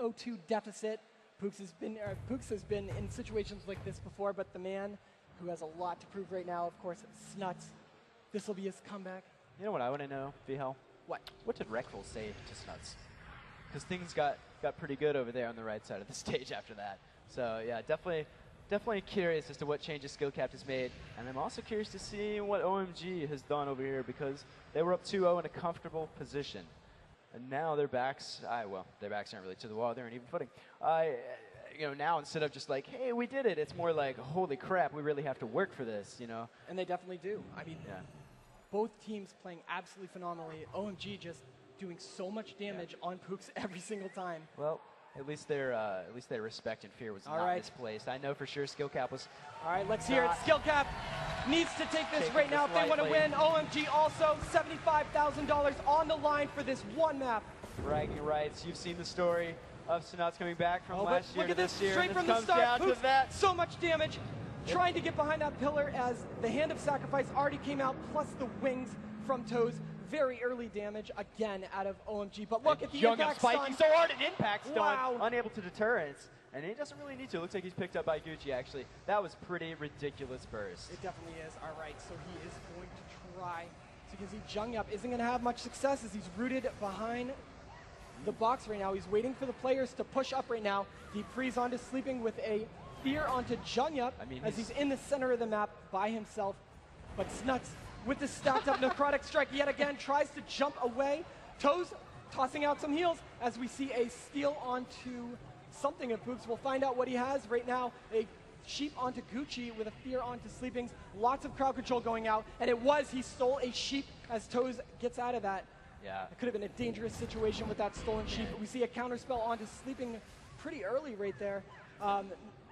0-2 deficit. Pooks has been in situations like this before, but the man who has a lot to prove right now, of course, Snuts. This will be his comeback. You know what I want to know, VHL? What? What did Reckful say to Snuts? Because things got pretty good over there on the right side of the stage after that. So yeah, definitely curious as to what changes Skillcap has made. And I'm also curious to see what OMG has done over here, because they were up 2-0 in a comfortable position. And now their backs, their backs aren't really to the wall, they're on even footing. Now instead of just like, hey, we did it, it's more like, holy crap, we really have to work for this, you know? And they definitely do. I mean, both teams playing absolutely phenomenally. OMG just doing so much damage on Pooks every single time. Well, at least their respect and fear was not misplaced. I know for sure Skillcap was. All right, let's hear it. Skillcap needs to take this right now if they want to win. OMG also $75,000 on the line for this one map. Bragging rights. You've seen the story of Snuts coming back from last year to this year. Straight from the start. Pooks, so much damage. Trying to get behind that pillar as the Hand of Sacrifice already came out, plus the wings from Toes. Very early damage again out of OMG. But look at the impact spiking so hard, an impact stun, wow. Unable to deter it. And he doesn't really need to. It looks like he's picked up by Gucci, actually. That was pretty ridiculous burst. It definitely is. All right, so he is going to try. So you can see Jungyup isn't going to have much success as he's rooted behind the box right now. He's waiting for the players to push up right now. Deep freeze onto Sleeping with a fear onto Jungyup as he's in the center of the map by himself. But Snuts with the stacked up necrotic strike yet again tries to jump away. Toes tossing out some heals as we see a steal onto something of Pooks. We'll find out what he has right now. A sheep onto Gucci with a fear onto Sleepings. Lots of crowd control going out, and he stole a sheep as Toes gets out of that. Yeah. It could have been a dangerous situation with that stolen sheep. We see a counterspell onto Sleeping pretty early right there.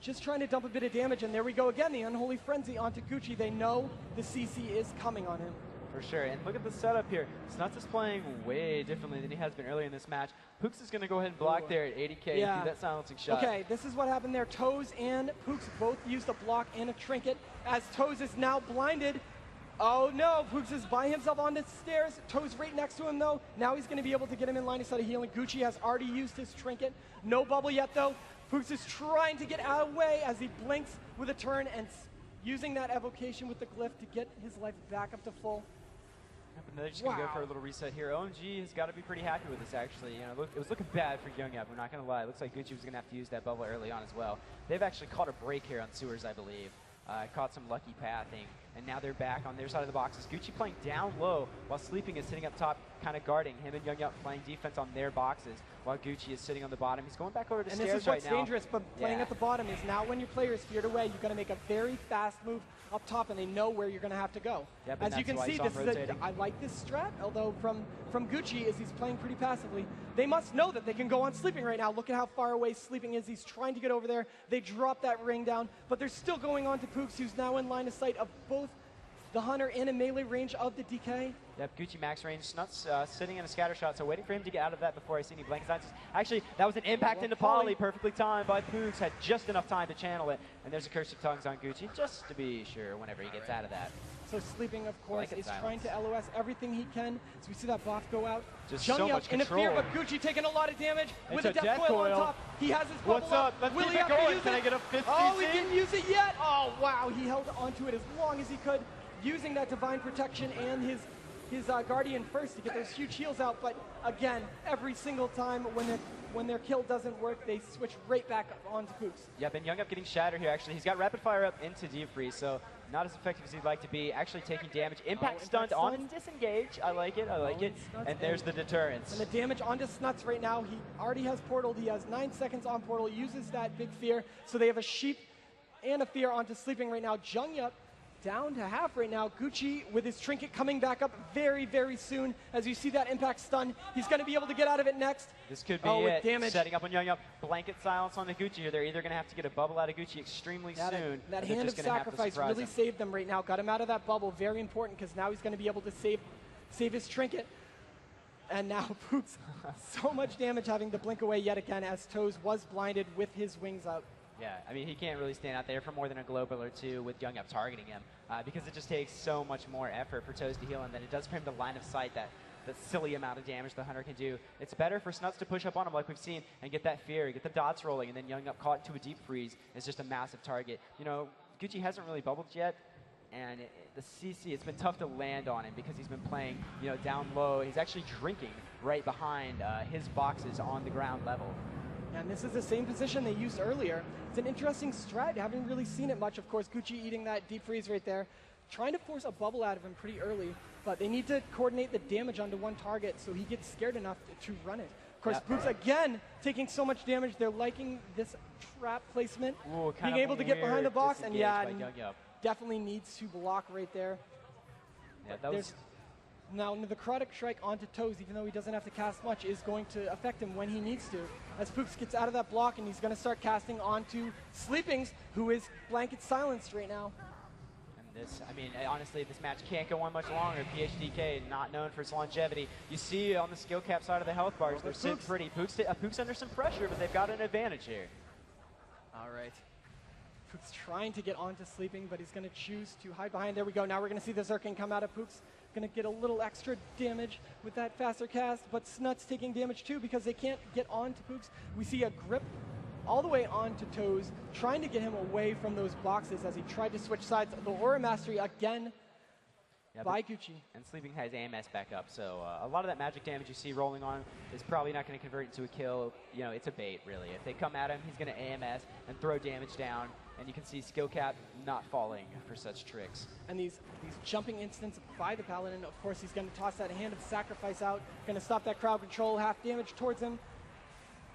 Just trying to dump a bit of damage, and there we go again, the Unholy Frenzy onto Gucci. They know the CC is coming on him. For sure, and look at the setup here. Snuts is playing way differently than he has been earlier in this match. Pooks is going to go ahead and block there at 80k and do that silencing shot. Okay, this is what happened there. Toes and Pooks both used a block and a trinket, as Toes is now blinded. Oh no, Pooks is by himself on the stairs. Toes right next to him though. Now he's going to be able to get him in line instead of healing. Gucci has already used his trinket. No bubble yet though. Pooks is trying to get out of the way as he blinks with a turn and using that evocation with the glyph to get his life back up to full. Yep, and they're just going to go for a little reset here. OMG has got to be pretty happy with this, actually. You know, it was looking bad for Jungyup, we're not going to lie. It looks like Gucci was going to have to use that bubble early on as well. They've actually caught a break here on Sewers, I believe. Caught some lucky pathing, and now they're back on their side of the boxes. Gucci playing down low while Sleeping is sitting up top, kind of guarding him, and Jungyup playing defense on their boxes while Gucci is sitting on the bottom. He's going back over to stairs right now. And this is what's dangerous, but playing at the bottom is now when your player is feared away, you've got to make a very fast move up top, and they know where you're going to have to go. Yep, as you can see, this is I like this strat, although from Gucci, as he's playing pretty passively, they must know that they can go on Sleeping right now. Look at how far away Sleeping is. He's trying to get over there. They drop that ring down, but they're still going on to Pooks, who's now in line of sight of both the Hunter and a melee range of the DK. Yep, Gucci max range. Snuts sitting in a scatter shot, so waiting for him to get out of that before I see any blank signs. Actually, that was an impact into Poly, perfectly timed by Pooks. Had just enough time to channel it, and there's a Curse of Tongues on Gucci, just to be sure whenever he gets out of that. So Sleeping, of course, is trying to LOS everything he can. So we see that buff go out. Just so much control. In a fear, but Gucci taking a lot of damage with a death coil on top. He has his bubble. What's up? Let's keep it going. Can I get a 50? Oh, he didn't use it yet. Oh, wow. He held onto it as long as he could, using that Divine Protection and his Guardian first to get those huge heals out. But again, every single time when their kill doesn't work, they switch right back onto Pooks. Yep, and Jungyup getting shattered here, actually. He's got Rapid Fire up into Deep Freeze, so not as effective as he'd like to be. Actually taking damage. Impact stunned on Disengage. I like it, I like it. And there's the deterrence. And the damage onto Snuts right now. He already has Portaled. He has 9 seconds on Portal. Uses that big fear. So they have a Sheep and a fear onto Sleeping right now. Jungyup down to half right now. Gucci with his trinket coming back up very, very soon. As you see that impact stun, he's going to be able to get out of it next. This could be it. Damage. Setting up on Jungyup. Blanket silence on the Gucci here. They're either going to have to get a bubble out of Gucci extremely soon. That Hand of Sacrifice really saved them right now. Got him out of that bubble. Very important because now he's going to be able to save his trinket. And now Pooks, so much damage having to blink away yet again as Toes was blinded with his wings up. Yeah, I mean, he can't really stand out there for more than a global or two with Jungyup targeting him because it just takes so much more effort for Toes to heal him than it does for him to line of sight that the silly amount of damage the Hunter can do. It's better for Snuts to push up on him like we've seen and get that fear, get the dots rolling, and then Young Up caught into a deep freeze is just a massive target. You know, Gucci hasn't really bubbled yet, and the CC, it's been tough to land on him because he's been playing, you know, down low. He's actually drinking right behind his boxes on the ground level. And this is the same position they used earlier. It's an interesting strat. Haven't really seen it much. Of course, Gucci eating that deep freeze right there. Trying to force a bubble out of him pretty early, but they need to coordinate the damage onto one target so he gets scared enough to run it. Of course, Pooks again taking so much damage. They're liking this trap placement. Ooh, being able to get behind the box, and yeah, Young definitely needs to block right there. Yeah, that was... Now, the Necrotic Strike onto Toes, even though he doesn't have to cast much, is going to affect him when he needs to. As Pooks gets out of that block, and he's going to start casting onto Sleepings, who is blanket silenced right now. And this, I mean, honestly, this match can't go on much longer. PHDK, not known for its longevity. You see on the skill cap side of the health bars, they're sitting pretty. Pooks under some pressure, but they've got an advantage here. All right. Pooks trying to get onto Sleeping, but he's going to choose to hide behind. There we go. Now we're going to see the Zerkin come out of Pooks. Going to get a little extra damage with that faster cast, but Snuts taking damage too because they can't get onto Pooks. We see a grip all the way onto Toes, trying to get him away from those boxes as he tried to switch sides. The Aura Mastery again by Gucci. And Sleeping has AMS back up, so a lot of that magic damage you see rolling on is probably not going to convert into a kill. You know, it's a bait, really. If they come at him, he's going to AMS and throw damage down, and you can see skill cap not falling for such tricks. And these jumping instants by the Paladin, of course, he's going to toss that Hand of Sacrifice out, going to stop that crowd control, half damage towards him.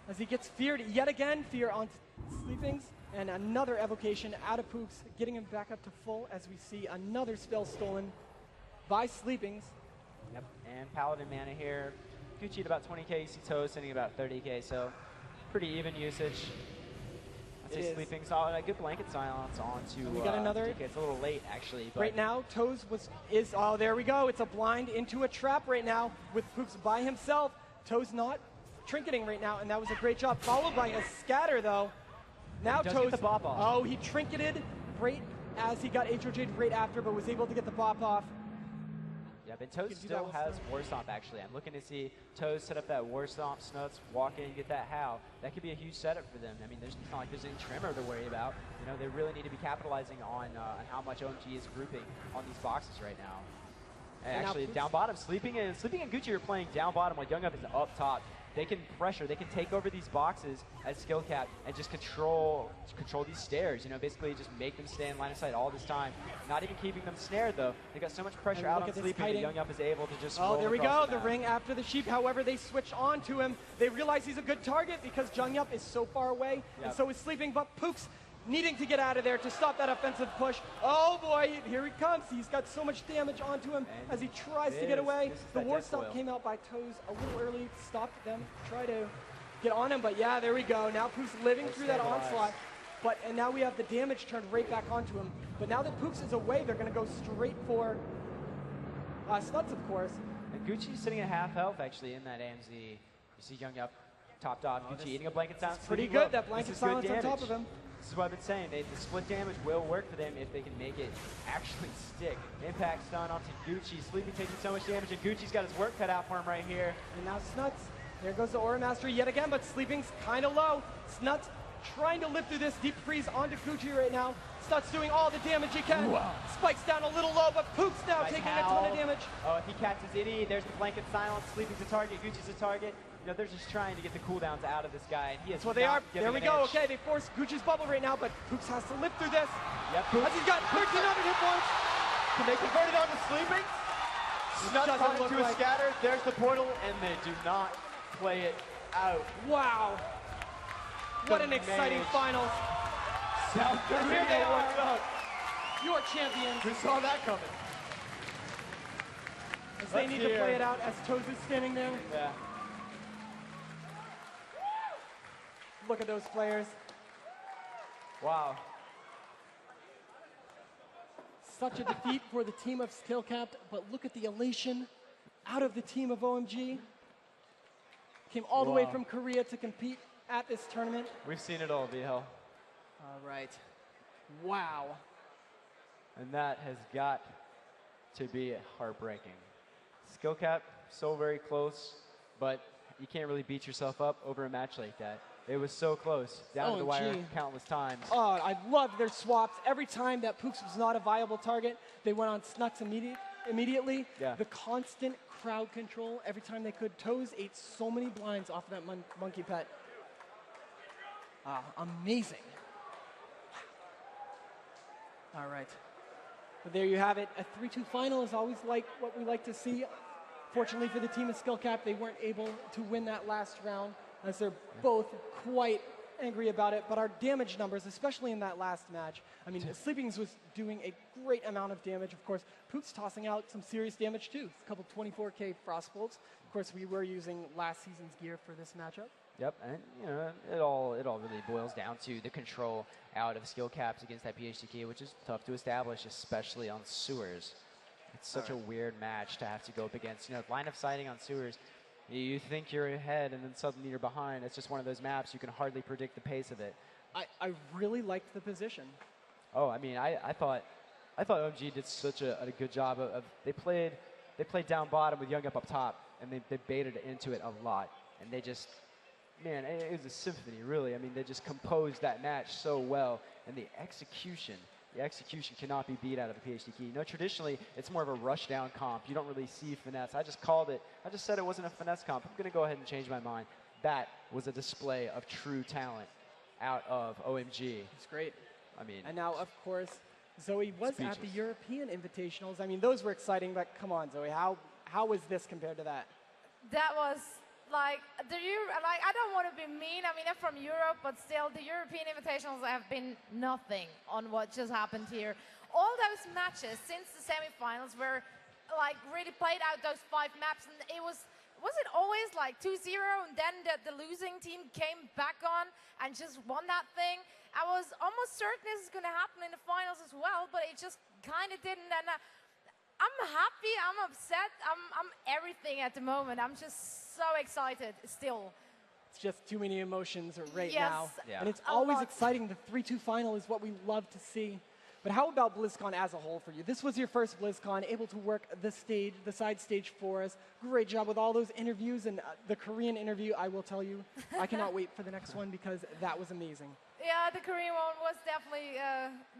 As he gets feared yet again, fear onto Sleepings, and another evocation out of Pooks, getting him back up to full as we see another spell stolen by Sleepings. Yep, and Paladin mana here. Gucci at about 20k, you see Toes sitting about 30k, so pretty even usage. I'd say Sleepings, a good blanket silence onto we got another. DK. It's a little late, actually. But right now, Toes oh, there we go. It's a blind into a trap right now with Pooks by himself. Toes not trinketing right now, and that was a great job. Followed by a scatter, though. Now Toes, the bop off. Oh, he trinketed right as he got HOJ'd right after, but was able to get the bop off. Yep, and Toes still has War Stomp, actually. I'm looking to see Toes set up that War Stomp, Snuts, walk in and get that How. That could be a huge setup for them. I mean, it's not like there's any trimmer to worry about. You know, they really need to be capitalizing on how much OMG is grouping on these boxes right now. And actually, down bottom, Sleeping and Gucci are playing down bottom while Young Up is up top. They can pressure, they can take over these boxes as skill cap and just control these stairs, you know, basically just make them stay in line of sight all this time. Not even keeping them snared, though. They got so much pressure out on Sleeping that Young Up is able to just roll there we go, the ring after the sheep. However, they switch on to him. They realize he's a good target because Young Up is so far away, and so is Sleeping, but Pooks needing to get out of there to stop that offensive push. Oh boy, here he comes. He's got so much damage onto him as he tries to get away. The War Stomp came out by Toes a little early, stopped them, try to get on him, but yeah, there we go. Now Pooks living through that onslaught. And now we have the damage turned right back onto him. But now that Pooks is away, they're going to go straight for Snuts, of course. And Gucci's sitting at half health, actually, in that AMZ. You see Young Up topped off. Gucci eating a blanket silence. Pretty good, that blanket silence on top of him. This is what I've been saying. The split damage will work for them if they can make it actually stick. Impact stun onto Gucci. Sleeping taking so much damage, and Gucci's got his work cut out for him right here. And now Snuts. There goes the Aura Mastery yet again, but Sleeping's kind of low. Snuts trying to live through this deep freeze onto Gucci right now. Snuts doing all the damage he can. Wow. Spikes down a little low, but Pooks now taking a ton of damage. Oh, if he catches Itty, there's the blanket silence. Sleeping's a target, Gucci's a target. You know, they're just trying to get the cooldowns out of this guy. And he is That's what they are. There we go. Okay, they force Gucci's bubble right now, but Pooks has to live through this. Yep. As he's got 1,300 hit points. Can they convert it on to Sleeping? Snuts caught into a scatter. There's the portal, and they do not play it out. Wow. What an exciting finals. South Korea, what's up? Your champions. Who saw that coming? As they need to play it out as Toes is standing there. Yeah. Look at those players. Wow. Such a defeat for the team of Skillcapped, but look at the elation out of the team of OMG. Came all the way from Korea to compete at this tournament. We've seen it all, BL. All right. Wow. And that has got to be heartbreaking. Skillcap so very close, but you can't really beat yourself up over a match like that. It was so close, down to the wire OMG. countless times. Oh, I love their swaps. Every time that Pooks was not a viable target, they went on Snucks immediately. Yeah. The constant crowd control every time they could. Toes ate so many blinds off of that monkey pet. Amazing. All right. But there you have it. A 3-2 final is always like what we like to see. Fortunately for the team of Skill-Cap, they weren't able to win that last round, as they're both quite angry about it. But our damage numbers, especially in that last match, I mean, Sleepings was doing a great amount of damage. Of course, Pook's tossing out some serious damage too. A couple 24K frost bolts. Of course, we were using last season's gear for this matchup. Yep, and you know, it all really boils down to the control out of skill caps against that PHTK, which is tough to establish, especially on sewers. It's such a weird match to have to go up against. You know, line of sighting on sewers, you think you're ahead and then suddenly you're behind. It's just one of those maps you can hardly predict the pace of it. I really liked the position. Oh, I mean, I thought OMG did such a good job of they played down bottom with Young up top, and they baited into it a lot, and they just. Man, it was a symphony, really. I mean, they just composed that match so well, and the execution cannot be beat out of the PhD key. You know, traditionally, it's more of a rush-down comp. You don't really see finesse. I just called it. I just said it wasn't a finesse comp. I'm going to go ahead and change my mind. That was a display of true talent out of OMG. It's great. I mean, and now, of course, Zoe was speechless. at the European Invitationals. I mean, those were exciting, but come on, Zoe, how was this compared to that? That was. Like, I don't want to be mean. I mean, I'm from Europe, but still, the European Invitationals have been nothing on what just happened here. All those matches since the semifinals were, like, really played out those 5 maps, and it was it always like 2-0, and then the losing team came back on and just won that thing? I was almost certain this is going to happen in the finals as well, but it just kind of didn't. And I'm happy, I'm upset, I'm everything at the moment. I'm just so excited still. It's just too many emotions right Yes, now. Yeah. And it's always exciting. The 3-2 final is what we love to see. But how about BlizzCon as a whole for you? This was your first BlizzCon, able to work the side stage for us. Great job with all those interviews, and the Korean interview, I will tell you, I cannot wait for the next one because that was amazing. Yeah, the Korean one was definitely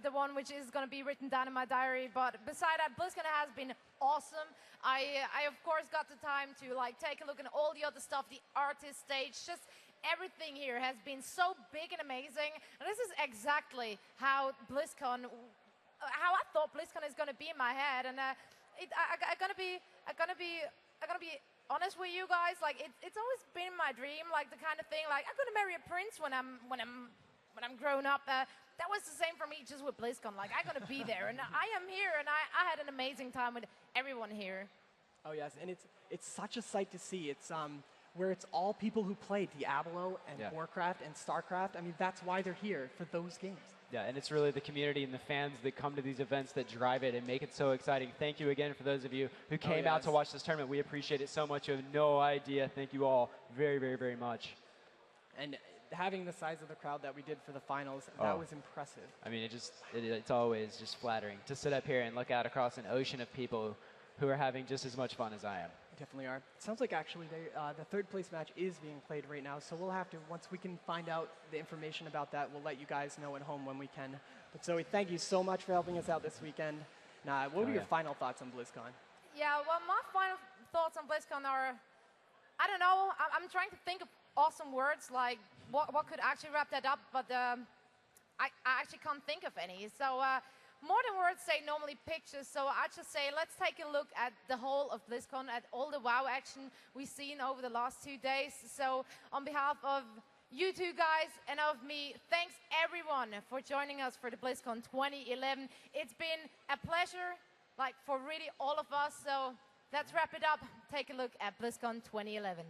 the one which is going to be written down in my diary. But beside that, BlizzCon has been awesome. I of course got the time to like take a look at all the other stuff, the artist stage, just everything here has been so big and amazing. And this is exactly how BlizzCon, how I thought BlizzCon is going to be in my head. And I'm gonna be honest with you guys. Like it's always been my dream, like the kind of thing, like I'm gonna marry a prince when I'm grown up. That was the same for me just with BlizzCon. Like, I'm going to be there. And I am here, and I had an amazing time with everyone here. Oh, yes. And it's such a sight to see. It's where it's all people who play Diablo and Warcraft and StarCraft. I mean, that's why they're here, for those games. Yeah, and it's really the community and the fans that come to these events that drive it and make it so exciting. Thank you again for those of you who came out to watch this tournament. We appreciate it so much. You have no idea. Thank you all very, very, very much. And having the size of the crowd that we did for the finals, that was impressive. I mean, it's always just flattering to sit up here and look out across an ocean of people who are having just as much fun as I am. Definitely are. It sounds like actually the third place match is being played right now, so we'll have to, once we can find out the information about that, we'll let you guys know at home when we can. But Zoe, thank you so much for helping us out this weekend. Now, what are your final thoughts on BlizzCon? Yeah, well, my final thoughts on BlizzCon are, I don't know, I'm trying to think of awesome words, like what could actually wrap that up, but I actually can't think of any. So more than words say normally pictures, so I just say let's take a look at the whole of BlizzCon, at all the WoW action we've seen over the last 2 days. So on behalf of you two guys and of me, thanks everyone for joining us for the BlizzCon 2011. It's been a pleasure, like for really all of us, so let's wrap it up. Take a look at BlizzCon 2011.